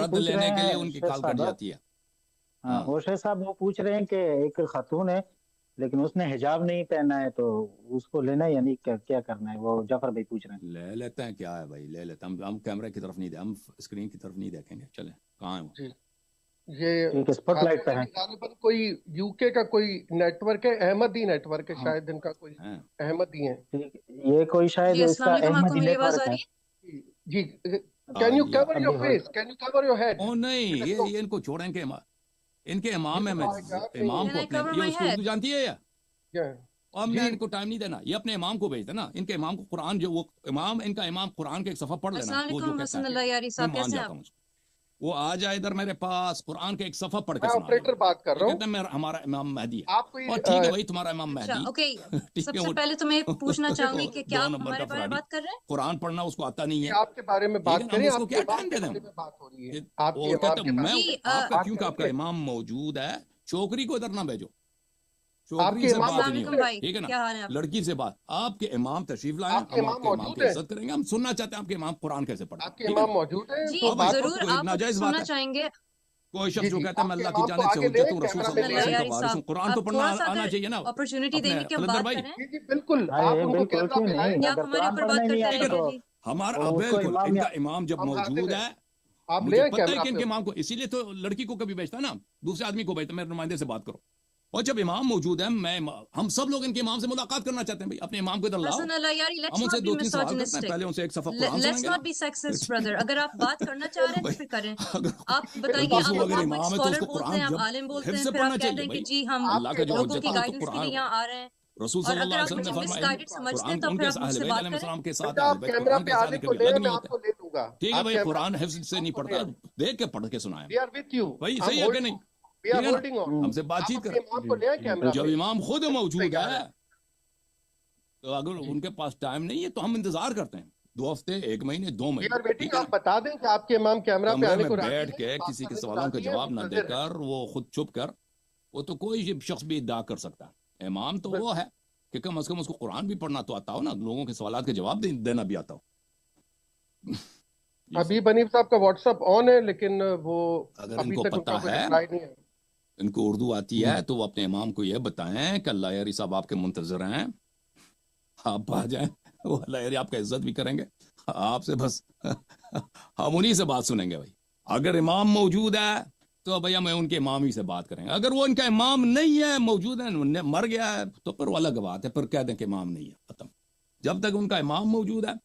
रद्द पूछ रहे लेने के लिए हैं उनकी शेख कॉल कट साहब, जाती है। हाँ वो शेख साहब वो पूछ रहे हैं कि एक खातून है लेकिन उसने हिजाब नहीं पहना है, तो उसको लेना है या नहीं, क्या क्या करना है, वो जाफर भाई पूछ रहे हैं। ले लेते हैं, क्या है भाई, ले लेते हैं। हम कैमरे की तरफ नहीं दे, हम स्क्रीन की तरफ नहीं देखेंगे। चले, कहाँ है वो? जी, ये ठीक है, स्पॉटलाइट पे है। गालिबन कोई यूके का कोई नेटवर्क है, अहमदी नेटवर्क है हाँ शायद, इनका कोई हैं? अहमदी है। ठीक है, ये कोई शायद जी अस्सलाम इसका वालेकुम, आपको अहमदी मेरी आवाज आ नेटवर्क है। रही है? जी, हाँ कैन यू जी, कवर योर अभी hold. Face, can you cover your head? ओ नहीं, ये इनको छोड़ें, इनके इमाम है। मैं इमाम को Can I अपने, cover ये my उसको head? उर्दू जानती है या? Yeah. अब जी, मैं इनको टाइम नहीं देना, ये अपने इमाम को भेज देना। इनके इमाम को कुरान, जो वो इमाम, इनका इमाम कुरान के एक सफ़ा पढ़ लेना, अस्सलाम वो जो वालेकुम कहता हसन है अल्लाह यारी मैं साहब, मान कैसे हैं जाता आप? हूँ। वो आ जाए इधर मेरे पास, कुरान के एक सफ़ा पढ़ के मैं सुना ऑपरेटर देगा। बात कर ये रहा कहता है हूँ। मेरा, हमारा इमाम महदी है। आप कोई और ठीक है भाई, तुम्हारा इमाम अच्छा महदी ओके, ठीक है। सबसे वो पहले तो मैं पूछना चाहूंगी कि क्या दो आप नंबर हमारे का बारे में फ्राडी, बात कर रहे हैं? कुरान पढ़ना उसको आता नहीं है। आपके बारे में ठीक है बात ना, हम करें, उसको आपके क्या इमाम टाइम के दे दें? बारे में बात हो रही है, ये आपके वो कहता इमाम के है, बारे मैं जी आपका, क्योंकि में। आपका इमाम मौजूद है, छोकरी को इधर ना भेजो, छोकरी आपके से इमाम बात अस्सलाम नहीं वालेकुम होगी, भाई, ठीक है ना। क्या हाल है आपके? लड़की से बात, आपके इमाम तशरीफ लाएं, आपके हम इमाम आपके इमाम मौजूद की है, इज्जत करेंगे। हम सुनना चाहते हैं आपके इमाम कुरान कैसे पढ़ते हैं, आपके ठीक है इमाम ना। मौजूद है जी तो अब बात इसको जरूर, कोई आप नाजायज सुनना बात है, चाहेंगे। कोई शख्स जी जो जी, कहता है मैं आपके अल्लाह की इमाम को जानिब से आगे ले, हुज्जत हूँ, रसूल कैमरा में सल्लल्लाहु ले अलैहि अल्लाह वसल्लम आए। का यारी वारिस हूँ, साहब, कुरान तो आप पढ़ना थोड़ा सा आना अगर चाहिए ना अपॉर्चुनिटी अपने देंगे कि हम फलंदर बात भाई। करें। जी जी बिल्कुल, हाँ आप ये उनको बिल्कुल, कैमरा क्यों पे लाएं। नहीं, या आप अगर हमारे कुरान ऊपर पढ़ना बात ही नहीं करते ठीक आता है ना, रहेंगे तो जी? हमारा उसको बिल्कुल, इमाम इनका या इमाम जब हम मौजूद हाजिर है, हैं, आप ले मुझे आए पता है कैमरा कि पे। इनके इमाम को, इसीलिए तो लड़की को कभी भेजता ना, दूसरे आदमी को भेजता, मेरे नुमाइंदे से बात करो। और जब इमाम मौजूद है, हम सब लोग इनके इमाम से मुलाकात करना चाहते हैं भाई, अपने इमाम को इधर लाओ। हसन अल्लाह यारी, हम लेट्स उनसे नॉट बी 2-3 सवाल करते हैं, मिसोजिनिस्टिक, पहले उनसे एक सफा कुरान लेट्स सुनेंगे नॉट ना। Be sexist brother. अगर आप बात करना चाह रहे हैं तो भाई फिर करें। अगर आप बताइए, बिल्कुल, आप अगर आपको एक इमाम है तो स्कॉलर उसको बोलते हैं, कुरान आप जब आलिम बोलते हिफ्ज़ हैं, से फिर आप पढ़ना कहते चाहिए हैं कि भाई। जी हम अल्लाह का जो लोगों हुज्जत की है वो तो गाइडेंस के कुरान लिए है। यहाँ आ रहे हैं, रसूल और सल्लल्लाहु अगर अलैहि आप वसल्लम मुझे ने फरमाया, मिसगाइडेड समझते कुरान हैं तो उनके फिर आप अहले मुझसे बैत बात अलैहि करें। सलाम के साथ, बेटा अहले आप बैत कैमरा कुरान पे के साथ आने को कभी ले, अलग मैं नहीं होते। आपको ले लूंगा। ठीक है आप भाई, कैमरा कुरान पे हिफ्ज़ से नहीं आपको ले पढ़ता, आए। देख के पढ़ के सुनाए। वी आर विथ यू, भाई हम सही है कि नहीं? वी आर ठीक है ना, होल्डिंग ऑन। हमसे आप बातचीत अपने करें। इमाम को ले आए कैमरा जब पे। इमाम खुद मौजूद कह रहे है, हैं तो अगर जी, उनके पास टाइम नहीं है तो हम इंतजार करते हैं 2 हफ्ते, 1 महीने, 2 वी महीने, आर वेटिंग। ठीक है आप ना। बता दें कि आपके इमाम कैमरा पे कमरे आने में को राजी बैठ हैं, के बात किसी के करने को सवालों का राजी हैं, जवाब ना मुंतज़िर हैं। देकर वो खुद चुप कर, वो तो कोई शख्स भी इद्दा कर सकता है। इमाम तो वो है कि कम से कम उसको कुरान भी पढ़ना तो आता हो ना, लोगों के सवालात के जवाब देना भी आता हो। अभी हनीफ साहब का व्हाट्सएप ऑन है, लेकिन वो अगर अभी इनको तक पता उनका कोई है, रिप्लाई नहीं है। इनको उर्दू आती है, तो वो अपने इमाम को ये बताएं कि अल्लाह यारी साहब आपके मुंतजर हैं, आप आ जाएं। वो अल्लाह यारी आपका इज्जत भी करेंगे, आपसे बस हम उन्हीं से बात सुनेंगे भाई। अगर इमाम मौजूद है तो भैया मैं उनके इमाम ही से बात करेंगे। अगर वो इनका इमाम नहीं है, मौजूद है, मर गया है, तो फिर वो अलग बात है, फिर कह दें कि इमाम नहीं है, खत्म। जब तक उनका इमाम मौजूद है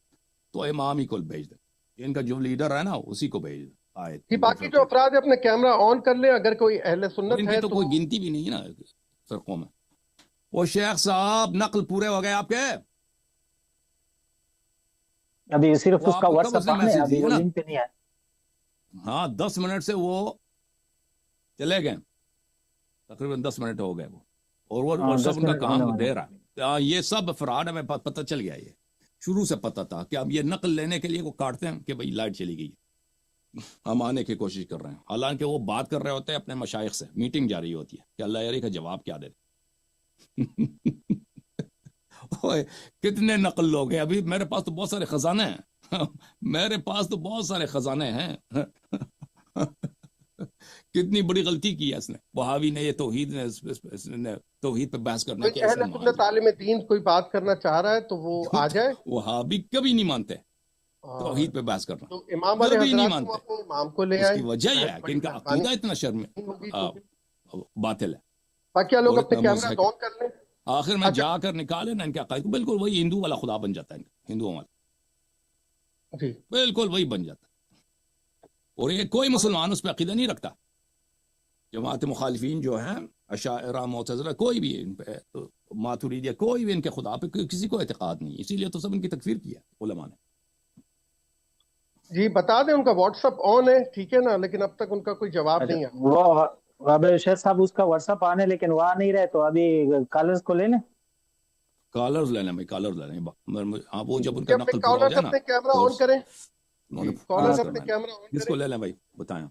तो इमाम ही को भेज दें, इनका जो लीडर है ना उसी को भेज दें। आए कि बाकी जो अफराद है अपने कैमरा ऑन कर ले, अगर कोई अहले सुन्नत इनकी है तो कोई गिनती भी नहीं है ना फिरकों में। वो शेख साहब नकल पूरे हो गए आपके, अभी सिर्फ वो उसका आपको कब व्हाट्सएप उसने ऑन है, मैसेज अभी दिया वो ना? लिंक पे नहीं है। हाँ 10 मिनट से वो चले गए, तकरीबन 10 मिनट हो गए वो, और वो हाँ, सब 10 उनका मिनट होने काम वाले दे हैं। रहा है। ये सब फ्रॉड हमें पता चल गया, ये शुरू से पता था कि अब ये नकल लेने के लिए वो काटते हैं कि भाई लाइट चली गई, हम आने की कोशिश कर रहे हैं, हालांकि वो बात कर रहे होते हैं अपने मशाइख से, मीटिंग जारी होती है कि अल्लाह यारी का जवाब क्या दे। ओए कितने नकल लोग हैं, अभी मेरे पास तो बहुत सारे खजाने हैं मेरे पास तो बहुत सारे खजाने हैं कितनी बड़ी गलती की है इसने, वहावी ने, ये तौहीद ने तौहीद पे बहस करने कोई अहले सुन्नत आलिम दीन कोई बात करना चाह रहा है तो वो आ जाए। वहावी कभी नहीं मानते तौहीद पे बहस करना, तो इमाम वाले कभी नहीं हज़रात को मानते। अपने इमाम को ले आए। इसकी वजह यह है कि इनका अकीदा इतना शर्म होगी बातिल है। बाकी लोग और अपने इतना कैमरा मुज़हक ऑन कर लें। आखिर में अच्छा। जाकर निकाले ना इनके अकायद को, बिल्कुल वही हिंदू वाला खुदा बन जाता है इनका, हिंदुओं वाला जी बिल्कुल वही बन जाता है। और ये कोई मुसलमान उस पर अकीदा नहीं रखता, जमात मुखालिफीन जो हैं, अशाइरा, मुअतज़िला, कोई भी इन पे, तो मातुरीदिया, कोई भी इनके खुदा पे किसी को एतकाद नहीं, इसीलिए तो सब इनकी तकफीर किया उलमा ने। जी बता दें उनका व्हाट्सएप ऑन है, ठीक है ना, लेकिन अब तक उनका कोई जवाब अच्छा, नहीं है। वो अब शेख साहब उसका व्हाट्सएप आने, लेकिन वो आ नहीं रहे, तो अभी कॉलर्स को ले लें। कॉलर्स ले लें भाई, कॉलर्स ले लें। हाँ वो जब उनका अपने नकल पूरा हो कॉलर्स जाए ना, अपने कैमरा तो ऑन करें, उन्होंने कॉलर्स फोन अपने करना है। कैमरा ऑन किसको करें। ले लें भाई, बताएं।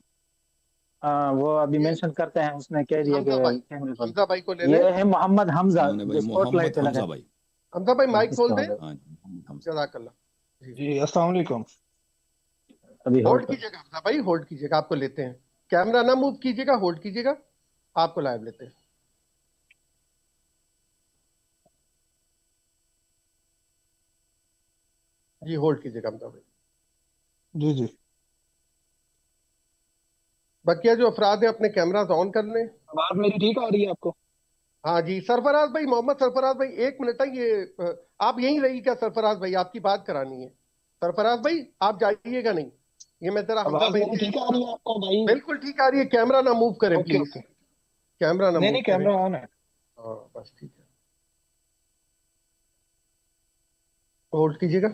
वो अभी मेंशन करते हैं, उसने कह दिया कि हमजा भाई, कैमरे खोल। हमजा भाई को ले ये लें। है मोहम्मद हमजा, उन्होंने भाई जो स्पॉटलाइट मोहम्मद पे लगा हमजा है। भाई, हमजा भाई माइक खोल दें। हाँ मोहम्मद हमजा। जज़ाकल्लाह। जी अस्सलाम वालेकुम। अभी होल्ड होल्ड पर। कीजिएगा हमजा भाई, होल्ड कीजिएगा, आपको लेते हैं। कैमरा ना मूव कीजिएगा, होल्ड कीजिएगा, आपको लाइव लेते हैं। जी होल्ड कीजिएगा हमजा भाई। जी जी। बकिया जो अफराद हैं अपने कैमराज ऑन कर लें। बात मेरी ठीक आ रही है आपको? हाँ जी, सरफराज भाई, मोहम्मद सरफराज भाई, एक मिनट है ये आप यहीं रहिए क्या सरफराज भाई, आपकी बात करानी है। सरफराज भाई आप जाइएगा नहीं, ये मैं तेरा हमजा आवाज भाई मेरी से ठीक आ रही है आपको भाई? बिल्कुल ठीक आ रही है। कैमरा ना मूव करें ओके प्लीज, ओके। कैमरा ना नहीं मूव नहीं, करें। कैमरा ऑन है। हाँ बस ठीक है, होल्ड कीजिएगा।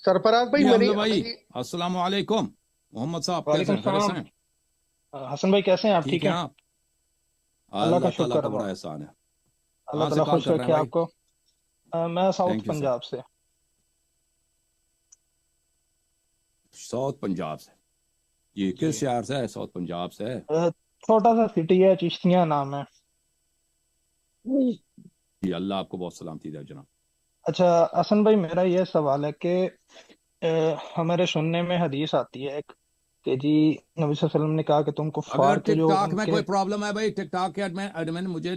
सरफराज भाई जी मेरी हमजा भाई, मेरी अस्सलाम वालेकुम। मोहम्मद साहब कैसे वालेकुम हैं, खैरियत से सलाम। हैं? हसन भाई कैसे हैं आप? ठीक ठीक हैं हैं? आप? अल्लाह का अल्लाह ताला शुक्र का है। बड़ा एहसान है। अल्लाह कहाँ से ताला कॉल खुश कर रहे रखे हैं भाई? आपको। मैं south thank you sir. Punjab से। साउथ पंजाब से? ये जी। किस शहर से है, साउथ पंजाब से है? छोटा सा सिटी है, चिश्तिया नाम है। जी अल्लाह आपको बहुत सलामती दे जनाब। अच्छा हसन भाई, मेरा ये सवाल है कि हमारे सुनने में हदीस आती है एक कि जी नबी सल्लल्लाहु अलैहि वसल्लम ने कहा कि तुम अगर कुफ्फार के जो टिकटॉक में उनके। कोई प्रॉब्लम है भाई, टिकटॉक के एडमिन मुझे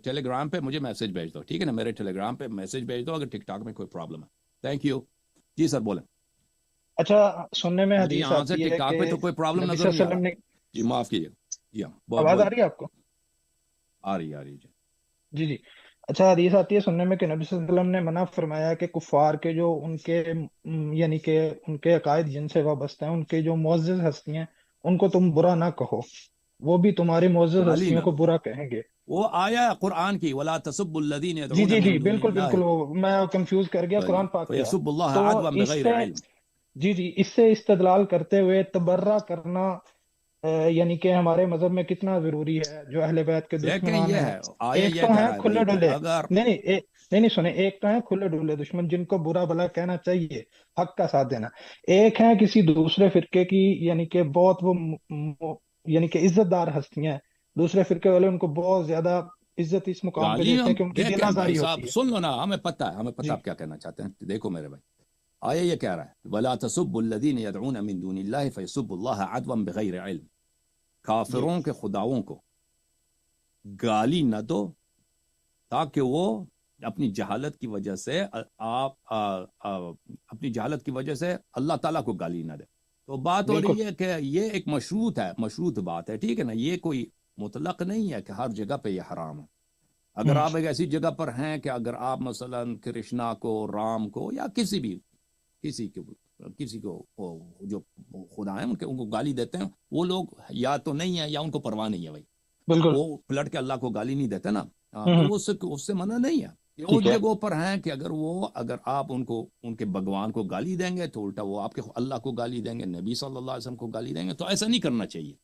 टेलीग्राम पे मुझे मैसेज भेज दो, ठीक है ना? मेरे टेलीग्राम पे मैसेज भेज दो अगर टिकटॉक में कोई प्रॉब्लम है। Thank you. जी सर बोले। अच्छा, सुनने में मुझे हदीस यहाँ से आती है टिकटॉक कि पे तो कोई प्रॉब्लम नबी नजर नहीं आ सल्लल्लाहु रहा। अलैहि वसल्लम ने। जी माफ कीजिए। जी हाँ बहुत आवाज आ बोलिए। रही है आपको? आ रही जी। जी जी। अच्छा, हदीस आती है सुनने में कि नबी सल्लल्लाहु अलैहि वसल्लम ने मना फरमाया कि कुफार के जो उनके यानी कि उनके अकायद जिनसे वाबस्ता है, उनके जो मुअज़्ज़ज़ हस्तियां हैं, उनको तुम बुरा ना कहो, वो भी तुम्हारी मुअज़्ज़ज़ गाली हस्तियों ना को दो। बुरा कहेंगे। वो आया है कुरान की, वला तसुब्बुल्लज़ीना जी यदऊना जी जी, मिन बिल्कुल दूनिल्लाह बिल्कुल, वो मैं कंफ्यूज कर गया, कुरान पाक की है। फयसुब्बुल्लाह तो अदवन बिगैर इससे, इल्म। जी जी, इससे इस्तदलाल करते हुए तबर्रा करना यानी कि हमारे मजहब में कितना जरूरी है, जो अहले बैत के लेकिन दुश्मनान ये हैं। है, आया एक ये तो कह हैं रहा है खुले भाई कि डुले, अगर नहीं नहीं नहीं नहीं, सुने, एक तो हैं खुले डुले दुश्मन जिनको बुरा भला कहना चाहिए, हक का साथ देना। एक है किसी दूसरे फिरके की, यानी कि बहुत वो यानी कि इज्जतदार हस्तियां हैं, दूसरे फिरके वाले उनको बहुत ज्यादा इज्जत इस मुकाम पे गाली देते हम हैं कि उनकी देखें भाई दिनाजारी साहब, होती है। सुन लो ना, हमें पता है, हमें पता जी आप क्या कहना चाहते हैं। देखो मेरे भाई, आया ये कह रहा है वला तसुब्बुल्लज़ीना यदऊना मिन दूनिल्लाहि फयसुब्बुल्लाह अदवन बिगैर इल्म। जी काफिरों के खुदाओं को गाली न दो ताकि वो अपनी जहालत की वजह से अपनी जहालत की वजह से अल्लाह ताला को गाली ना दे। तो बात हो बिल्कुल। रही है कि ये एक मशरूत है, मशरूत बात है, ठीक है ना? ये कोई मुतलक नहीं है कि हर जगह पे ये हराम है। अगर आप एक ऐसी जगह पर हैं कि अगर आप मसलन कृष्णा को, राम को, या किसी को जो खुदा है उनके उनको गाली देते हैं, वो लोग या तो नहीं है या उनको परवाह नहीं है भाई, बिल्कुल। वो पलट के अल्लाह को गाली नहीं देते ना। तो हम्म, उससे उससे मना नहीं है। ये उन ठीक है। जगहों पर हैं कि अगर आप उनको उनके भगवान को गाली देंगे तो उल्टा वो आपके अल्लाह को गाली देंगे, नबी सल्लल्लाहु अलैहि वसल्लम को गाली देंगे। तो ऐसा नहीं करना चाहिए।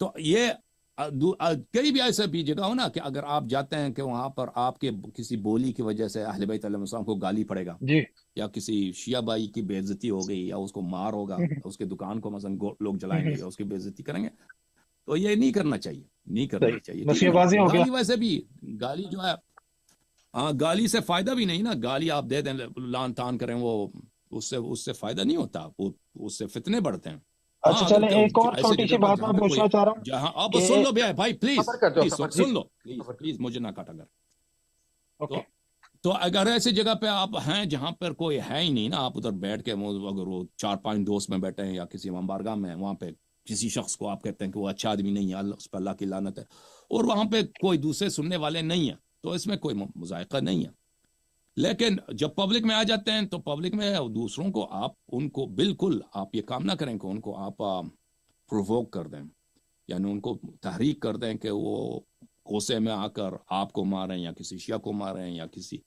तो ये कई भी ऐसे भी जगह हो ना कि अगर आप जाते हैं कि वहां पर आपके किसी बोली की वजह से अहले बैत अलैहिस्सलाम को गाली पड़ेगा, जी या किसी शिया भाई की बेइज्जती हो गई, या उसको मार होगा, उसके दुकान को मसलन लोग जलाएंगे या उसकी बेइज्जती करेंगे, तो ये नहीं करना चाहिए, नहीं करना सही, चाहिए, बस ठीक ये है ना? वाज़ेह हो गया। गाली वैसे भी, गाली जो है, हाँ, गाली से फायदा भी नहीं ना। गाली आप दे दें, लान तान करें, वो उससे उससे फायदा नहीं होता, वो उससे फितने बढ़ते हैं। अच्छा हाँ, चले, अगर एक और ऐसे छोटी सी जगह पर बात मैं पूछना चाह रहा हूँ जहाँ अब कि सुन लो भैया भाई, प्लीज सबर कर जाओ, प्लीज सबर सुन लो, प्लीज सबर प्लीज मुझे ना काटा कर। ओके तो अगर ऐसी जगह पे आप हैं जहां पर कोई है ही नहीं ना, आप उधर बैठ के अगर वो 4-5 दोस्त में बैठे हैं या किसी बारगाह में, वहां पे किसी शख्स को आप कहते हैं कि वो अच्छा आदमी नहीं है, अल्लाह उस पर अल्लाह की लानत है, और वहां पे कोई दूसरे सुनने वाले नहीं है, तो इसमें कोई मुज़ायका नहीं है। लेकिन जब पब्लिक में आ जाते हैं तो पब्लिक में दूसरों को आप उनको बिल्कुल आप ये काम ना करें कि उनको आप प्रोवोक कर दें, यानी उनको तहरीक कर दें कि वो गुस्से में आकर आपको मारें या किसी शिया को मारें या किसी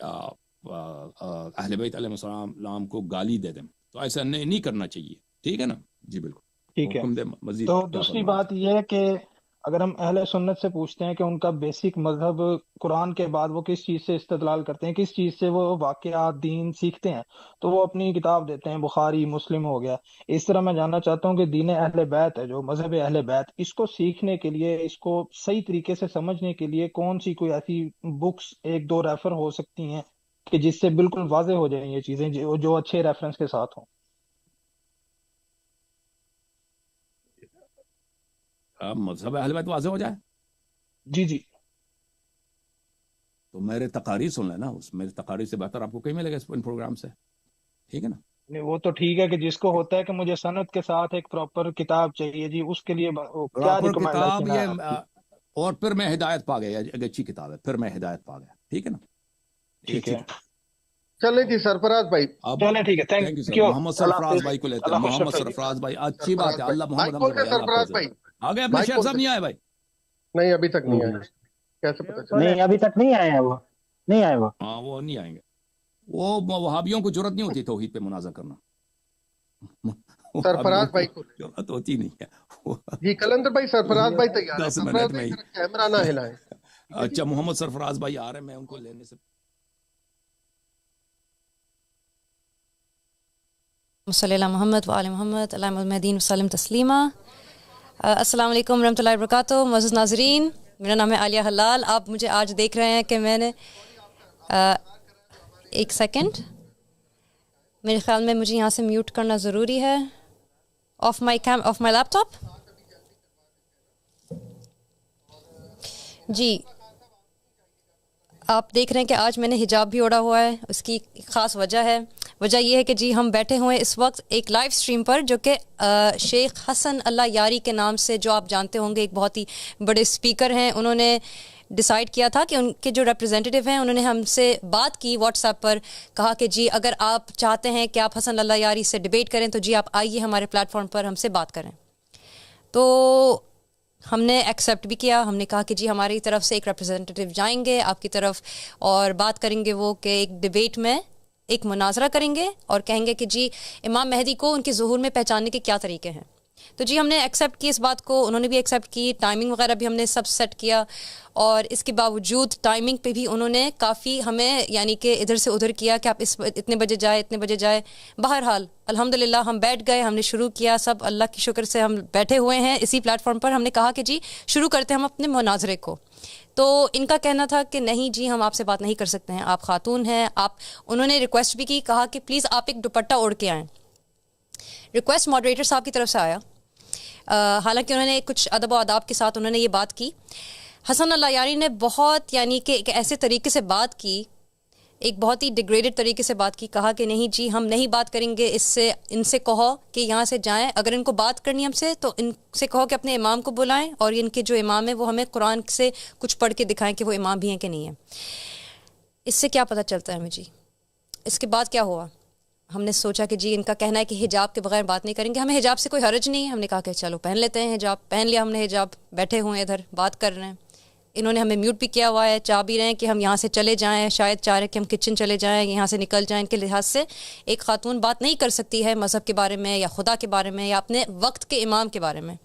अहले बैत अलैहिस्सलाम को गाली दे दें। तो ऐसा नहीं करना चाहिए, ठीक है ना? जी बिल्कुल। ठीक है। हुक्म दे मजीद तो क्या दूसरी फरमाना बात यह है कि अगर हम अहले सुन्नत से पूछते हैं कि उनका बेसिक मजहब कुरान के बाद वो किस चीज़ से इस्तदलाल करते हैं, किस चीज़ से वो वाक़यात दीन सीखते हैं, तो वो अपनी किताब देते हैं, बुखारी मुस्लिम हो गया। इस तरह मैं जानना चाहता हूँ कि दीन अहले बैत है, जो मजहब अहले बैत, इसको सीखने के लिए, इसको सही तरीके से समझने के लिए कौन सी कोई ऐसी बुक्स एक दो रेफर हो सकती हैं कि जिससे बिल्कुल वाज़ेह हो जाए ये चीज़ें, जो अच्छे रेफरेंस के साथ हों। अब मजहब अहल बैत वाज़ेह हो जाए जी जी। तो मेरे तकारीर सुन लेना, उस मेरे तकारीर से बेहतर आपको कहीं मिलेगा इन प्रोग्राम से, ठीक है ना? नहीं वो तो ठीक है कि जिसको होता है कि मुझे सनद के साथ एक प्रॉपर किताब चाहिए जी, उसके लिए क्या प्रॉपर रिकमेंडेशन किताब है ये आपकी? और फिर मैं हिदायत पा गया, एक अच्छी किताब है, फिर मैं हिदायत पा गया, ठीक है ना? ये ठीक अच्छी है, चलें जी सरफराज भाई। अब चलें ठीक है, thank thank you sir. You. Mohammad अल्लाह सरफराज हाफिज, भाई को लेते हैं। अल्लाह खुश मोहम्मद रखे जी। सरफराज भाई, अच्छी बात है। सरफराज भाई अल्लाह माइक मोहम्मद खोल हमजा के भाई, अल्लाह सरफराज हाफिज भाई, भाई। आ गए अपने माइक शेख खोल साहब, के। नहीं आए भाई? नहीं अभी तक नहीं आया, हम्म। कैसे पता चला? नहीं अभी तक नहीं आए हैं वो, नहीं आए वो। हाँ वो नहीं आएंगे, वो वहाबियों को जरूरत नहीं होती तौहीद पे मुनाज़ा करना। वहाबियों सरफराज भाई को को जरूरत होती नहीं है। जी कलंदर भाई, सरफराज भाई तैयार है। 10 सरफराज मिनट भाई में ही। जरा कैमरा ना हिलाएं। अच्छा मोहम्मद सरफराज भाई आ रहे हैं, मैं उनको लेने से सल्लल्लाहु अलैहि मोहम्मद व आले मोहम्मद अल्लाहुम्मा महदीन वसल्लम तस्लीमा। अस्सलाम वालेकुम रहमतुल्लाहि व बरकातुहू। मुअज़्ज़ज़ नाज़रीन, मेरा नाम है आलिया हलाल। आप मुझे आज देख रहे हैं कि मैंने एक सेकंड, मेरे ख्याल में मुझे यहाँ से म्यूट करना ज़रूरी है। ऑफ माई लैपटॉप जी। आप देख रहे हैं कि आज मैंने हिजाब भी ओढ़ा हुआ है। उसकी ख़ास वजह है, वजह यह है कि जी हम बैठे हुए हैं इस वक्त एक लाइव स्ट्रीम पर, जो कि शेख हसन अल्लाह यारी के नाम से, जो आप जानते होंगे, एक बहुत ही बड़े स्पीकर हैं। उन्होंने डिसाइड किया था कि उनके जो रिप्रेजेंटेटिव हैं उन्होंने हमसे बात की व्हाट्सएप पर, कहा कि जी अगर आप चाहते हैं कि आप हसन अल्लाह यारी से डिबेट करें तो जी आप आइए हमारे प्लेटफॉर्म पर हमसे बात करें। तो हमने एक्सेप्ट भी किया। हमने कहा कि जी हमारी तरफ से एक रिप्रेजेंटेटिव जाएंगे आपकी तरफ और बात करेंगे, वो कि एक डिबेट में एक मुनाजरा करेंगे और कहेंगे कि जी इमाम मेहदी को उनके ज़ुहूर में पहचानने के क्या तरीके हैं। तो जी हमने एक्सेप्ट की इस बात को, उन्होंने भी एक्सेप्ट की, टाइमिंग वगैरह भी हमने सब सेट किया। और इसके बावजूद टाइमिंग पे भी उन्होंने काफ़ी हमें यानी कि इधर से उधर किया कि आप इतने बजे जाए, इतने बजे जाए। बहरहाल अल्हम्दुलिल्लाह हम बैठ गए, हमने शुरू किया। सब अल्लाह की शुक्र से हम बैठे हुए हैं इसी प्लेटफॉर्म पर। हमने कहा कि जी शुरू करते हैं हम अपने मुनाजरे को। तो इनका कहना था कि नहीं जी हम आपसे बात नहीं कर सकते हैं, आप खातून हैं। आप, उन्होंने रिक्वेस्ट भी की, कहा कि प्लीज़ आप एक दुपट्टा ओढ़ के आएँ। रिक्वेस्ट मॉडरेटर साहब की तरफ से आया। हालांकि उन्होंने कुछ अदब व आदाब के साथ उन्होंने ये बात की। हसन अल्लाह यारी ने बहुत यानी कि एक ऐसे तरीके से बात की, एक बहुत ही डिग्रेडेड तरीके से बात की। कहा कि नहीं जी हम नहीं बात करेंगे इससे, इनसे कहो कि यहाँ से जाएं। अगर इनको बात करनी हमसे तो इनसे कहो कि अपने इमाम को बुलाएं और इनके जो इमाम है वो हमें कुरान से कुछ पढ़ के दिखाएं कि वो इमाम भी हैं कि नहीं है। इससे क्या पता चलता है हमें जी। इसके बाद क्या हुआ, हमने सोचा कि जी इनका कहना है कि हिजाब के बगैर बात नहीं करेंगे, हमें हिजाब से कोई हर्ज नहीं है। हमने कहा कि चलो पहन लेते हैं हिजाब। पहन लिया हमने हिजाब, बैठे हुए हैं इधर बात कर रहे हैं। इन्होंने हमें म्यूट भी किया हुआ है, चाह भी रहे हैं कि हम यहाँ से चले जाएं, शायद चाह रहे हैं कि हम किचन चले जाएं, यहाँ से निकल जाएं। इनके लिहाज से एक खातून बात नहीं कर सकती है मज़हब के बारे में या खुदा के बारे में या अपने वक्त के इमाम के बारे में।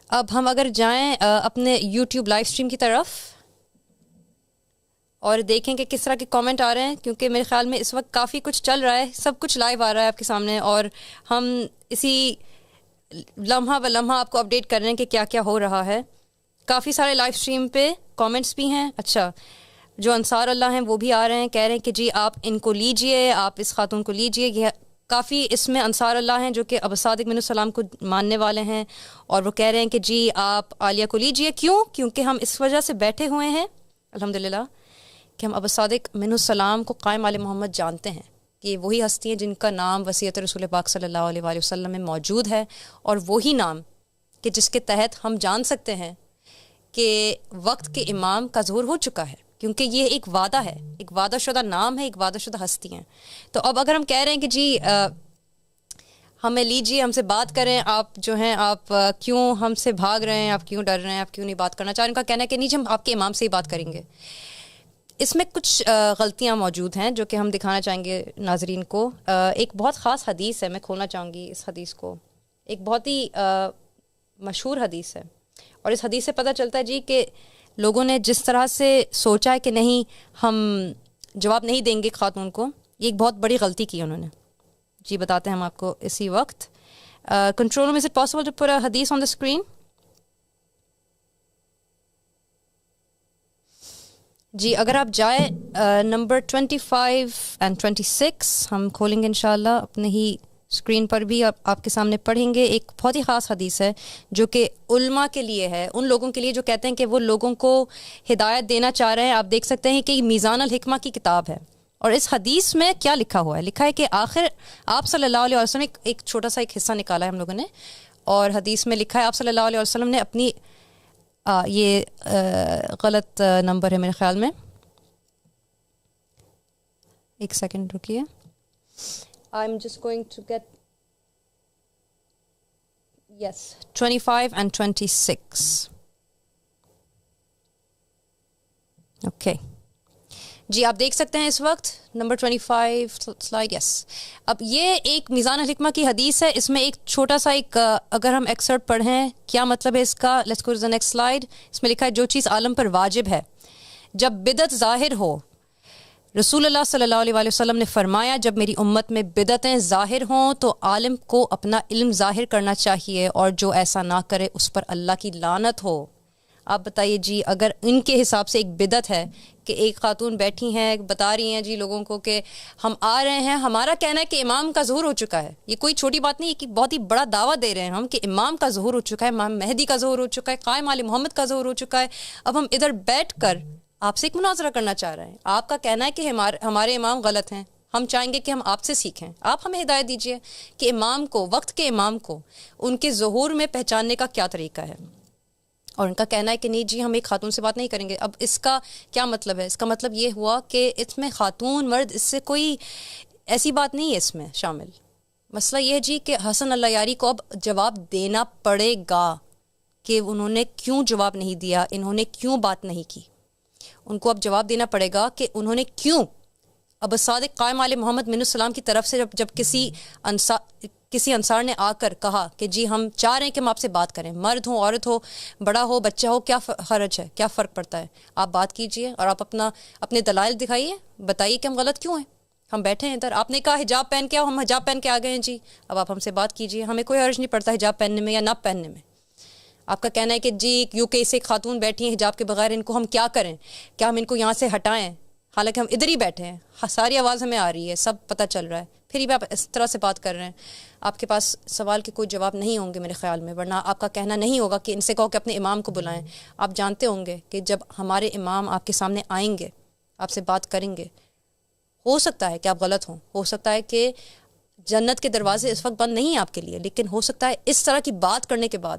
अब हम अगर जाएं अपने यूट्यूब लाइव स्ट्रीम की तरफ और देखें कि किस तरह के कमेंट आ रहे हैं, क्योंकि मेरे ख्याल में इस वक्त काफ़ी कुछ चल रहा है, सब कुछ लाइव आ रहा है आपके सामने और हम इसी लम्हा ब लम्हा आपको अपडेट कर रहे हैं कि क्या क्या हो रहा है। काफ़ी सारे लाइव स्ट्रीम पे कमेंट्स भी हैं। अच्छा, जो अंसार अल्लाह हैं वो भी आ रहे हैं, कह रहे हैं कि जी आप इनको लीजिए, आप इस खातून को लीजिए। ये काफ़ी इसमें अंसार अल्लाह हैं जो कि अबू सादिक मिनुस्सलाम को मानने वाले हैं और वो कह रहे हैं कि जी आप आलिया को लीजिए। क्यों? क्योंकि हम इस वजह से बैठे हुए हैं अल्हम्दुलिल्लाह कि हम अबू सादिक मिनुस्सलाम को कायम आले मोहम्मद जानते हैं कि वही हस्ती हैं जिनका नाम वसीयत रसूल पाक सल्लल्लाहु अलैहि वसल्लम में मौजूद है और वही नाम कि जिसके तहत हम जान सकते हैं कि वक्त के इमाम का ज़हूर हो चुका है, क्योंकि ये एक वादा है, एक वादा शुदा नाम है, एक वादा शुदा हस्ती हैं। तो अब अगर हम कह रहे हैं कि जी हमें लीजिए, हमसे बात करें, आप जो हैं आप क्यों हमसे भाग रहे हैं, आप क्यों डर रहे हैं, आप क्यों नहीं बात करना चाह रहे हैं। उनका कहना है कि नहीं जी हम आपके इमाम से ही बात करेंगे। इसमें कुछ गलतियाँ मौजूद हैं जो कि हम दिखाना चाहेंगे नाजरीन को। एक बहुत ख़ास हदीस है, मैं खोलना चाहूँगी इस हदीस को। एक बहुत ही मशहूर हदीस है और इस हदीस से पता चलता है जी कि लोगों ने जिस तरह से सोचा है कि नहीं हम जवाब नहीं देंगे खातून को, ये एक बहुत बड़ी गलती की उन्होंने। जी बताते हैं हम आपको इसी वक्त। Control room, is it possible to put a हदीस ऑन द स्क्रीन? जी अगर आप जाए नंबर 25 एंड 26 हम खोलेंगे इंशाल्लाह अपने ही اسکرین پر بھی آپ کے سامنے پڑھیں گے. ایک بہت ہی خاص حدیث ہے جو کہ علماء کے لیے ہے, ان لوگوں کے لیے جو کہتے ہیں کہ وہ لوگوں کو ہدایت دینا چاہ رہے ہیں. آپ دیکھ سکتے ہیں کہ یہ میزان الحکمہ کی کتاب ہے, اور اس حدیث میں کیا لکھا ہوا ہے. لکھا ہے کہ آخر آپ صلی اللہ علیہ وسلم ایک چھوٹا سا ایک حصہ نکالا ہے ہم لوگوں نے, اور حدیث میں لکھا ہے آپ صلی اللہ علیہ وسلم نے اپنی یہ غلط نمبر ہے میرے خیال میں, ایک سیکنڈ رکیے. I'm just going to get yes 25 and 26. Okay. جی آپ دیکھ سکتے ہیں اس وقت نمبر 25 سلائڈ. یس, اب یہ ایک میزان الحکمہ کی حدیث ہے. اس میں ایک چھوٹا سا ایک اگر ہم ایکسرٹ پڑھیں کیا مطلب ہے اس کا. Let's go to the next slide. اس میں لکھا ہے جو چیز عالم پر واجب ہے جب بدعت ظاہر ہو, رسول اللہ صلی اللہ علیہ وآلہ وسلم نے فرمایا جب میری امت میں بدعتیں ظاہر ہوں تو عالم کو اپنا علم ظاہر کرنا چاہیے, اور جو ایسا نہ کرے اس پر اللہ کی لعنت ہو. آپ بتائیے جی, اگر ان کے حساب سے ایک بدعت ہے کہ ایک خاتون بیٹھی ہیں بتا رہی ہیں جی لوگوں کو کہ ہم آ رہے ہیں, ہمارا کہنا ہے کہ امام کا ظہور ہو چکا ہے. یہ کوئی چھوٹی بات نہیں, یہ بہت ہی بڑا دعویٰ دے رہے ہیں ہم کہ امام کا ظہور ہو چکا ہے, امام مہدی کا ظہور ہو چکا ہے, قائم آل محمد کا ظہور ہو چکا ہے. اب ہم ادھر بیٹھ کر آپ سے ایک مناظرہ کرنا چاہ رہے ہیں. آپ کا کہنا ہے کہ ہمارے امام غلط ہیں, ہم چاہیں گے کہ ہم آپ سے سیکھیں. آپ ہمیں ہدایت دیجیے کہ امام کو, وقت کے امام کو ان کے ظہور میں پہچاننے کا کیا طریقہ ہے. اور ان کا کہنا ہے کہ نہیں جی ہم ایک خاتون سے بات نہیں کریں گے. اب اس کا کیا مطلب ہے؟ اس کا مطلب یہ ہوا کہ اس میں خاتون مرد اس سے کوئی ایسی بات نہیں ہے اس میں شامل. مسئلہ یہ ہے جی کہ حسن اللہ یاری کو اب جواب دینا پڑے گا کہ انہوں نے کیوں جواب نہیں دیا, انہوں نے کیوں بات نہیں کی. ان کو اب جواب دینا پڑے گا کہ انہوں نے کیوں. اب صادق قائم آل محمد من السلام کی طرف سے جب کسی انصار نے آ کر کہا کہ جی ہم چاہ رہے ہیں کہ ہم آپ سے بات کریں, مرد ہو عورت ہو بڑا ہو بچہ ہو, کیا حرج ہے, کیا فرق پڑتا ہے, آپ بات کیجئے اور آپ اپنے دلائل دکھائیے, بتائیے کہ ہم غلط کیوں ہیں. ہم بیٹھے ہیں ادھر, آپ نے کہا حجاب پہن کے آؤ, ہم حجاب پہن کے آ گئے ہیں جی, اب آپ ہم سے بات کیجئے, ہمیں کوئی حرج نہیں پڑتا حجاب پہننے میں یا نہ پہننے میں. آپ کا کہنا ہے کہ جی UK سے خاتون بیٹھی ہیں حجاب کے بغیر, ان کو ہم کیا کریں, کیا ہم ان کو یہاں سے ہٹائیں, حالانکہ ہم ادھر ہی بیٹھے ہیں, ساری آواز ہمیں آ رہی ہے, سب پتہ چل رہا ہے, پھر بھی آپ اس طرح سے بات کر رہے ہیں. آپ کے پاس سوال کے کوئی جواب نہیں ہوں گے میرے خیال میں, ورنہ آپ کا کہنا نہیں ہوگا کہ ان سے کہو کہ اپنے امام کو بلائیں. آپ جانتے ہوں گے کہ جب ہمارے امام آپ کے سامنے آئیں گے, آپ سے بات کریں گے, ہو سکتا ہے کہ آپ غلط ہوں, ہو سکتا ہے کہ جنت کے دروازے اس وقت بند نہیں ہیں آپ کے لیے, لیکن ہو سکتا ہے اس طرح کی بات کرنے کے بعد,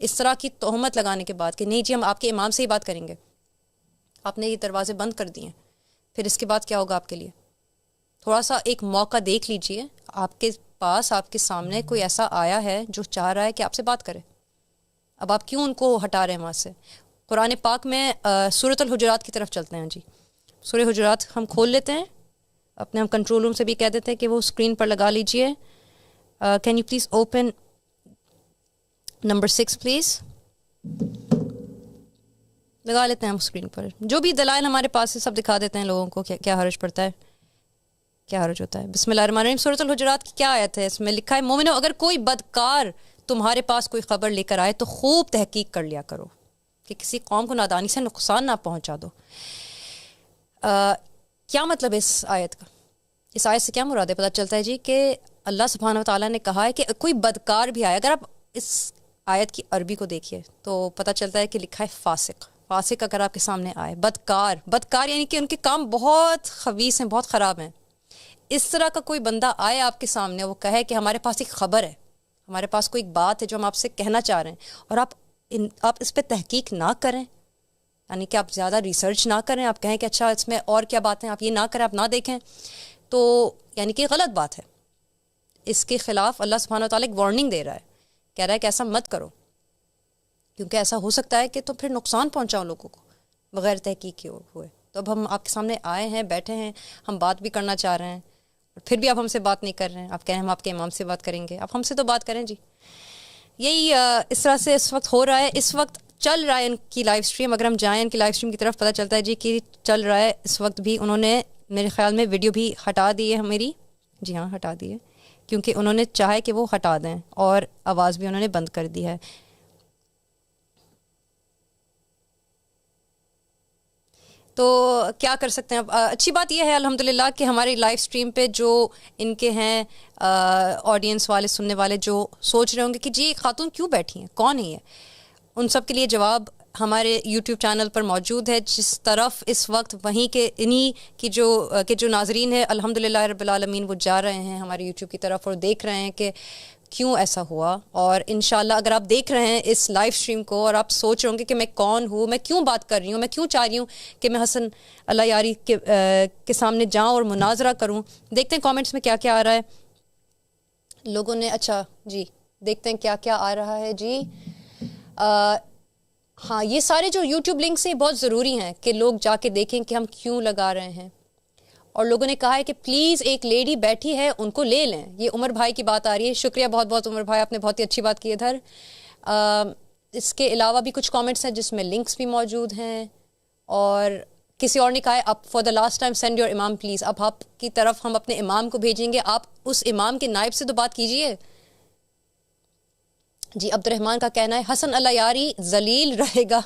اس طرح کی تہمت لگانے کے بعد کہ نہیں جی ہم آپ کے امام سے ہی بات کریں گے, آپ نے یہ دروازے بند کر دیے, پھر اس کے بعد کیا ہوگا آپ کے لیے. تھوڑا سا ایک موقع دیکھ لیجئے, آپ کے پاس آپ کے سامنے کوئی ایسا آیا ہے جو چاہ رہا ہے کہ آپ سے بات کرے, اب آپ کیوں ان کو ہٹا رہے ہیں وہاں سے. قرآن پاک میں سورۃ الحجرات کی طرف چلتے ہیں جی. سورہ حجرات ہم کھول لیتے ہیں, اپنے ہم کنٹرول روم سے بھی کہہ دیتے ہیں کہ وہ اسکرین پر لگا لیجئے. Can you please open number 6 please, لگا لیتے ہیں ہم اسکرین پر. جو بھی دلائل ہمارے پاس ہے سب دکھا دیتے ہیں لوگوں کو, کیا حرج پڑتا ہے, کیا حرج ہوتا ہے. بسم اللہ الرحمن الرحیم. سورۃ الحجرات کی کیا آیت ہے؟ اس میں لکھا ہے مومنو اگر کوئی بدکار تمہارے پاس کوئی خبر لے کر آئے تو خوب تحقیق کر لیا کرو کہ کسی قوم کو نادانی سے نقصان نہ پہنچا دو. کیا مطلب ہے اس آیت کا؟ اس آیت سے کیا مراد ہے؟ پتہ چلتا ہے جی کہ اللہ سبحانہ و تعالیٰ نے کہا ہے کہ کوئی بدکار بھی آئے. اگر آپ اس آیت کی عربی کو دیکھیے تو پتہ چلتا ہے کہ لکھا ہے فاسق. فاسق اگر آپ کے سامنے آئے, بدکار یعنی کہ ان کے کام بہت خبیث ہیں, بہت خراب ہیں. اس طرح کا کوئی بندہ آئے آپ کے سامنے, وہ کہے کہ ہمارے پاس ایک خبر ہے, ہمارے پاس کوئی بات ہے جو ہم آپ سے کہنا چاہ رہے ہیں, اور آپ اس پہ تحقیق نہ کریں, یعنی کہ آپ زیادہ ریسرچ نہ کریں, آپ کہیں کہ اچھا اس میں اور کیا باتیں, آپ یہ نہ کریں, آپ نہ دیکھیں, تو یعنی کہ غلط بات ہے. اس کے خلاف اللہ سبحانہ و تعالیٰ ایک وارننگ دے رہا ہے, کہہ رہا ہے کہ ایسا مت کرو, کیونکہ ایسا ہو سکتا ہے کہ تو پھر نقصان پہنچاؤ لوگوں کو بغیر تحقیق کے ہوئے. تو اب ہم آپ کے سامنے آئے ہیں, بیٹھے ہیں, ہم بات بھی کرنا چاہ رہے ہیں, پھر بھی آپ ہم سے بات نہیں کر رہے ہیں. آپ کہیں ہم آپ کے امام سے بات کریں گے, آپ ہم سے تو بات کریں جی. یہی اس طرح سے اس وقت ہو رہا ہے. اس وقت چل رہا ہے ان کی لائیو اسٹریم. اگر ہم جائیں ان کی لائیو اسٹریم کی طرف پتہ چلتا ہے جی کہ چل رہا ہے اس وقت بھی. انہوں نے میرے خیال میں ویڈیو بھی ہٹا دی ہے میری, جی ہاں ہٹا دی ہے, کیونکہ انہوں نے چاہے کہ وہ ہٹا دیں, اور آواز بھی انہوں نے بند کر دی ہے. تو کیا کر سکتے ہیں اب. اچھی بات یہ ہے الحمدللہ کہ ہماری لائیو اسٹریم پہ جو ان کے ہیں آڈینس والے سننے والے جو سوچ رہے ہوں گے کہ جی ایک خاتون کیوں بیٹھی ہیں, کون ہے یہ, ان سب کے لیے جواب ہمارے یوٹیوب چینل پر موجود ہے, جس طرف اس وقت وہیں کے انہی کی جو ناظرین ہیں الحمدللہ رب العالمین وہ جا رہے ہیں ہمارے یوٹیوب کی طرف اور دیکھ رہے ہیں کہ کیوں ایسا ہوا. اور انشاءاللہ اگر آپ دیکھ رہے ہیں اس لائیو اسٹریم کو اور آپ سوچ رہے ہوں گے کہ میں کون ہوں, میں کیوں بات کر رہی ہوں, میں کیوں چاہ رہی ہوں کہ میں حسن اللہ یاری کے سامنے جاؤں اور مناظرہ کروں, دیکھتے ہیں کامنٹس میں کیا کیا آ رہا ہے لوگوں نے. اچھا جی دیکھتے ہیں کیا کیا آ رہا ہے جی. ہاں یہ سارے جو یوٹیوب لنکس ہیں بہت ضروری ہیں کہ لوگ جا کے دیکھیں کہ ہم کیوں لگا رہے ہیں. اور لوگوں نے کہا ہے کہ پلیز ایک لیڈی بیٹھی ہے ان کو لے لیں. یہ عمر بھائی کی بات آ رہی ہے, شکریہ بہت بہت عمر بھائی, آپ نے بہت ہی اچھی بات کی ادھر. اس کے علاوہ بھی کچھ کامنٹس ہیں جس میں لنکس بھی موجود ہیں. اور کسی اور نے کہا ہے اب for the last time send your امام پلیز, اب آپ کی طرف ہم اپنے امام کو بھیجیں گے, آپ اس امام کے نائب سے تو بات کیجیے. جی عبد الرحمن کا کہنا ہے حسن اللہ یاری ذلیل رہے گا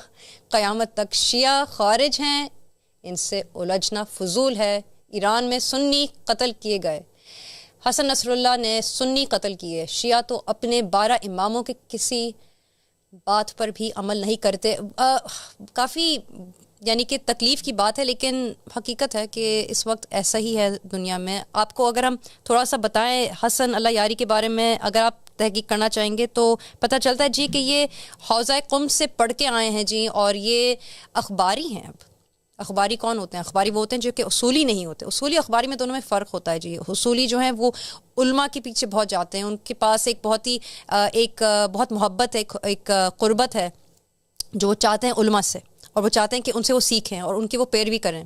قیامت تک, شیعہ خارج ہیں ان سے الجھنا فضول ہے. ایران میں سنی قتل کیے گئے, حسن نصر اللہ نے سنی قتل کیے, شیعہ تو اپنے 12 اماموں کے کسی بات پر بھی عمل نہیں کرتے. کافی یعنی کہ تکلیف کی بات ہے, لیکن حقیقت ہے کہ اس وقت ایسا ہی ہے دنیا میں. آپ کو اگر ہم تھوڑا سا بتائیں حسن اللہ یاری کے بارے میں, اگر آپ تحقیق کرنا چاہیں گے تو پتہ چلتا ہے جی کہ یہ حوزہ قم سے پڑھ کے آئے ہیں جی, اور یہ اخباری ہیں. اب اخباری کون ہوتے ہیں؟ اخباری وہ ہوتے ہیں جو کہ اصولی نہیں ہوتے. اصولی اخباری میں دونوں میں فرق ہوتا ہے جی. اصولی جو ہیں وہ علماء کے پیچھے بہت جاتے ہیں, ان کے پاس ایک بہت محبت ہے, ایک قربت ہے جو وہ چاہتے ہیں علماء سے, اور وہ چاہتے ہیں کہ ان سے وہ سیکھیں اور ان کی وہ پیروی کریں.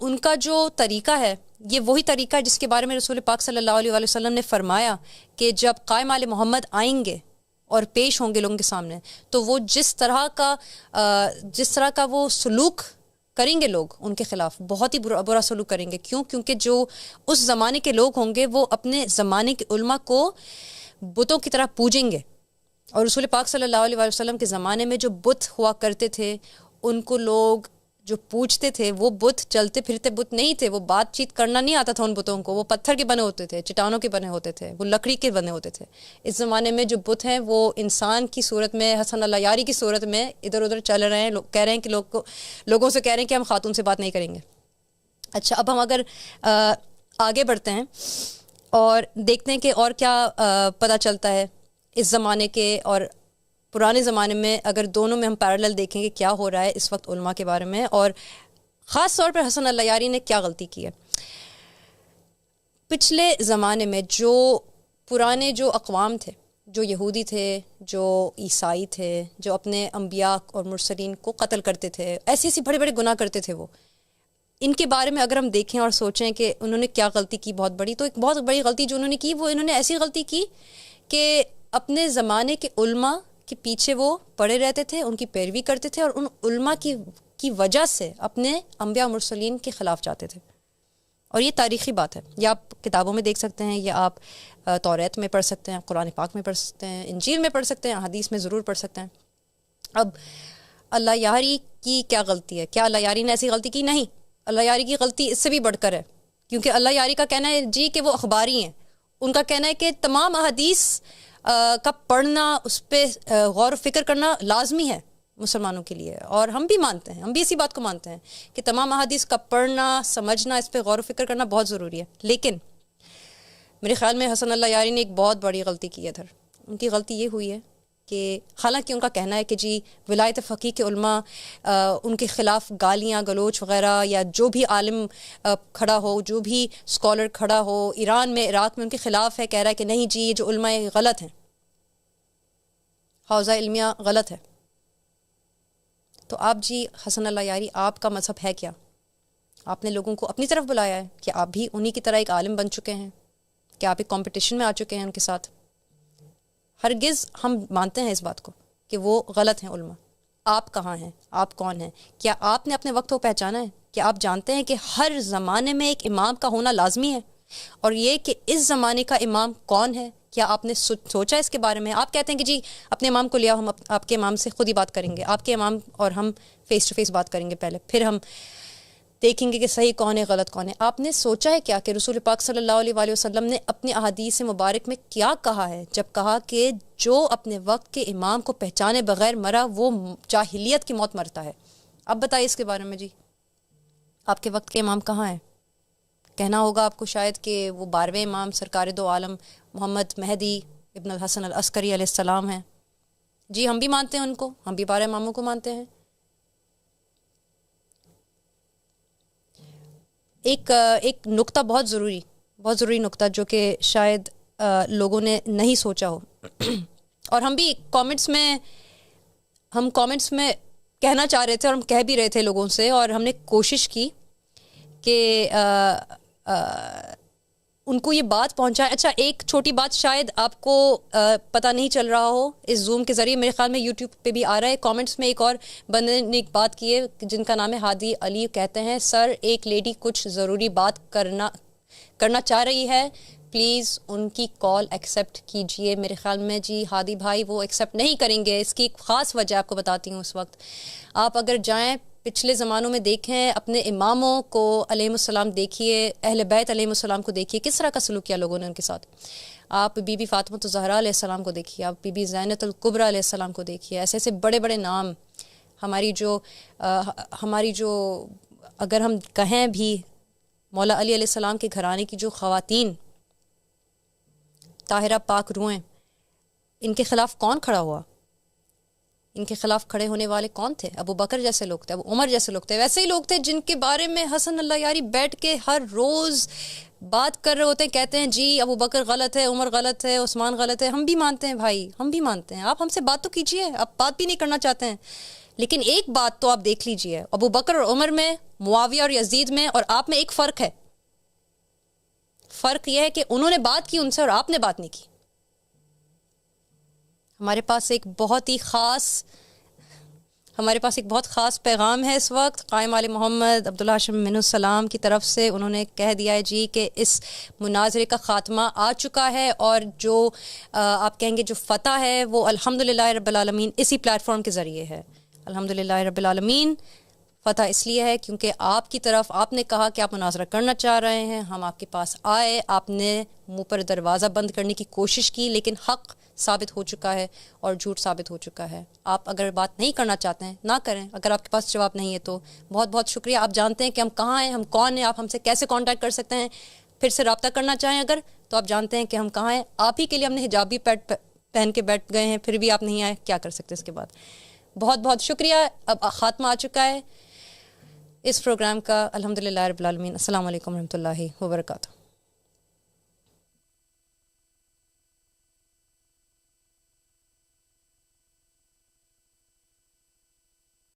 ان کا جو طریقہ ہے یہ وہی طریقہ ہے جس کے بارے میں رسول پاک صلی اللہ علیہ وسلم نے فرمایا کہ جب قائم آل محمد آئیں گے اور پیش ہوں گے لوگوں کے سامنے تو وہ جس طرح کا وہ سلوک کریں گے لوگ ان کے خلاف, بہت ہی برا سلوک کریں گے. کیوں؟ کیونکہ جو اس زمانے کے لوگ ہوں گے وہ اپنے زمانے کے علماء کو بتوں کی طرح پوجیں گے. اور رسول پاک صلی اللہ علیہ وسلم کے زمانے میں جو بت ہوا کرتے تھے ان کو لوگ جو پوجتے تھے وہ بت چلتے پھرتے بت نہیں تھے, وہ بات چیت کرنا نہیں آتا تھا ان بتوں کو, وہ پتھر کے بنے ہوتے تھے, چٹانوں کے بنے ہوتے تھے, وہ لکڑی کے بنے ہوتے تھے. اس زمانے میں جو بت ہیں وہ انسان کی صورت میں, حسن اللہ یاری کی صورت میں ادھر ادھر چل رہے ہیں. کہہ رہے ہیں کہ لوگوں سے کہہ رہے ہیں کہ ہم خاتون سے بات نہیں کریں گے. اچھا اب ہم اگر آگے بڑھتے ہیں اور دیکھتے ہیں کہ اور کیا پتہ چلتا ہے اس زمانے کے اور پرانے زمانے میں, اگر دونوں میں ہم پیرالل دیکھیں کہ کیا ہو رہا ہے اس وقت علماء کے بارے میں, اور خاص طور پر حسن اللہ یاری نے کیا غلطی کی ہے. پچھلے زمانے میں جو پرانے جو اقوام تھے, جو یہودی تھے, جو عیسائی تھے, جو اپنے انبیاء اور مرسلین کو قتل کرتے تھے, ایسے بڑے بڑے گناہ کرتے تھے, وہ ان کے بارے میں اگر ہم دیکھیں اور سوچیں کہ انہوں نے کیا غلطی کی بہت بڑی, تو ایک بہت بڑی غلطی جو انہوں نے کی وہ انہوں نے ایسی غلطی کی کہ اپنے زمانے کے علماء کے پیچھے وہ پڑے رہتے تھے, ان کی پیروی کرتے تھے, اور ان علماء کی وجہ سے اپنے انبیاء مرسلین کے خلاف جاتے تھے. اور یہ تاریخی بات ہے, یہ آپ کتابوں میں دیکھ سکتے ہیں, یا آپ توریت میں پڑھ سکتے ہیں, قرآن پاک میں پڑھ سکتے ہیں, انجیل میں پڑھ سکتے ہیں, حدیث میں ضرور پڑھ سکتے ہیں. اب اللہ یاری کی کیا غلطی ہے؟ کیا اللہ یاری نے ایسی غلطی کی؟ نہیں, اللہ یاری کی غلطی اس سے بھی بڑھ کر ہے, کیونکہ اللہ یاری کا کہنا ہے جی کہ وہ اخباری ہیں. ان کا کہنا ہے کہ تمام احادیث کا پڑھنا, اس پہ غور و فکر کرنا لازمی ہے مسلمانوں کے لیے, اور ہم بھی مانتے ہیں, ہم بھی اسی بات کو مانتے ہیں کہ تمام احادیث کا پڑھنا, سمجھنا, اس پہ غور و فکر کرنا بہت ضروری ہے. لیکن میرے خیال میں حسن اللہ یاری نے ایک بہت بڑی غلطی کی ہے ادھر. ان کی غلطی یہ ہوئی ہے کہ حالانکہ ان کا کہنا ہے کہ جی ولایت فقیہ کے علماء ان کے خلاف گالیاں گلوچ وغیرہ, یا جو بھی عالم کھڑا ہو, جو بھی اسکالر کھڑا ہو ایران میں, عراق میں, ان کے خلاف ہے, کہہ رہا ہے کہ نہیں جی یہ جو علماء غلط ہیں, حوزہ علمیہ غلط ہے. تو آپ جی حسن اللہ یاری, آپ کا مذہب ہے کیا؟ آپ نے لوگوں کو اپنی طرف بلایا ہے کہ آپ بھی انہی کی طرح ایک عالم بن چکے ہیں, کہ آپ ایک کمپٹیشن میں آ چکے ہیں ان کے ساتھ؟ ہرگز ہم مانتے ہیں اس بات کو کہ وہ غلط ہیں علماء. آپ کہاں ہیں؟ آپ کون ہیں؟ کیا آپ نے اپنے وقت کو پہچانا ہے؟ کیا آپ جانتے ہیں کہ ہر زمانے میں ایک امام کا ہونا لازمی ہے, اور یہ کہ اس زمانے کا امام کون ہے کیا آپ نے سوچا اس کے بارے میں؟ آپ کہتے ہیں کہ جی اپنے امام کو لیا، ہم آپ کے امام سے خود ہی بات کریں گے، آپ کے امام اور ہم فیس ٹو فیس بات کریں گے پہلے، پھر ہم دیکھیں گے کہ صحیح کون ہے غلط کون ہے. آپ نے سوچا ہے کیا کہ رسول پاک صلی اللہ علیہ وآلہ وسلم نے اپنی احادیث مبارک میں کیا کہا ہے جب کہا کہ جو اپنے وقت کے امام کو پہچانے بغیر مرا وہ جاہلیت کی موت مرتا ہے؟ اب بتائیے اس کے بارے میں. جی آپ کے وقت کے امام کہاں ہیں؟ کہنا ہوگا آپ کو شاید کہ وہ 12ویں امام سرکار دو عالم محمد مہدی ابن الحسن العسکری علیہ السلام ہیں. جی ہم بھی مانتے ہیں ان کو، ہم بھی 12 اماموں کو مانتے ہیں. ایک نقطہ بہت ضروری نقطہ جو کہ شاید لوگوں نے نہیں سوچا ہو اور ہم بھی کامنٹس میں کہنا چاہ رہے تھے اور ہم کہہ بھی رہے تھے لوگوں سے، اور ہم نے کوشش کی کہ ان کو یہ بات پہنچائے. اچھا ایک چھوٹی بات شاید آپ کو پتہ نہیں چل رہا ہو اس زوم کے ذریعے، میرے خیال میں یوٹیوب پہ بھی آ رہا ہے. کامنٹس میں ایک اور بندے نے ایک بات کی ہے جن کا نام ہے ہادی علی، کہتے ہیں سر ایک لیڈی کچھ ضروری بات کرنا چاہ رہی ہے، پلیز ان کی کال ایکسیپٹ کیجئے. میرے خیال میں جی ہادی بھائی وہ ایکسیپٹ نہیں کریں گے. اس کی ایک خاص وجہ آپ کو بتاتی ہوں. اس وقت آپ اگر جائیں پچھلے زمانوں میں دیکھیں اپنے اماموں کو علیہ السلام دیکھیے، اہل بیت علیہ السلام کو دیکھیے کس طرح کا سلوک کیا لوگوں نے ان کے ساتھ. آپ بی بی فاطمہ الزہرا علیہ السلام کو دیکھیے، آپ بی بی زینت الکبریٰ علیہ السلام کو دیکھیے. ایسے ایسے بڑے بڑے نام ہماری جو اگر ہم کہیں بھی مولا علی علیہ السلام کے گھرانے کی جو خواتین طاہرہ پاک روحیں، ان کے خلاف کون کھڑا ہوا؟ ان کے خلاف کھڑے ہونے والے کون تھے؟ ابو بکر جیسے لوگ تھے، ابو عمر جیسے لوگ تھے. ویسے ہی لوگ تھے جن کے بارے میں حسن اللہ یاری بیٹھ کے ہر روز بات کر رہے ہوتے ہیں، کہتے ہیں جی ابو بکر غلط ہے، عمر غلط ہے، عثمان غلط ہے. ہم بھی مانتے ہیں بھائی، ہم بھی مانتے ہیں. آپ ہم سے بات تو کیجئے، آپ بات بھی نہیں کرنا چاہتے ہیں. لیکن ایک بات تو آپ دیکھ لیجئے، ابو بکر اور عمر میں، معاویہ اور یزید میں اور آپ میں ایک فرق ہے. فرق یہ ہے کہ انہوں نے بات کی ان سے اور آپ نے بات نہیں کی. ہمارے پاس ایک بہت خاص پیغام ہے اس وقت قائم آل محمد عبداللہ ہاشم منہ السلام کی طرف سے. انہوں نے کہہ دیا ہے جی کہ اس مناظرے کا خاتمہ آ چکا ہے اور جو آپ کہیں گے جو فتح ہے وہ الحمدللہ رب العالمین اسی پلیٹ فارم کے ذریعے ہے. الحمدللہ رب العالمین فتح اس لیے ہے کیونکہ آپ کی طرف آپ نے کہا کہ آپ مناظرہ کرنا چاہ رہے ہیں، ہم آپ کے پاس آئے، آپ نے منہ پر دروازہ بند کرنے کی کوشش کی، لیکن حق ثابت ہو چکا ہے اور جھوٹ ثابت ہو چکا ہے. آپ اگر بات نہیں کرنا چاہتے ہیں نہ کریں، اگر آپ کے پاس جواب نہیں ہے تو بہت بہت شکریہ. آپ جانتے ہیں کہ ہم کہاں ہیں، ہم کون ہیں، آپ ہم سے کیسے کانٹیکٹ کر سکتے ہیں. پھر سے رابطہ کرنا چاہیں اگر تو آپ جانتے ہیں کہ ہم کہاں ہیں. آپ ہی کے لیے ہم نے حجاب بھی پہن کے بیٹھ گئے ہیں، پھر بھی آپ نہیں آئے، کیا کر سکتے اس کے بعد. بہت بہت شکریہ. اب خاتمہ آ چکا ہے اس پروگرام کا. الحمدللہ رب العالمین. السلام علیکم ورحمۃ اللہ وبرکاتہ.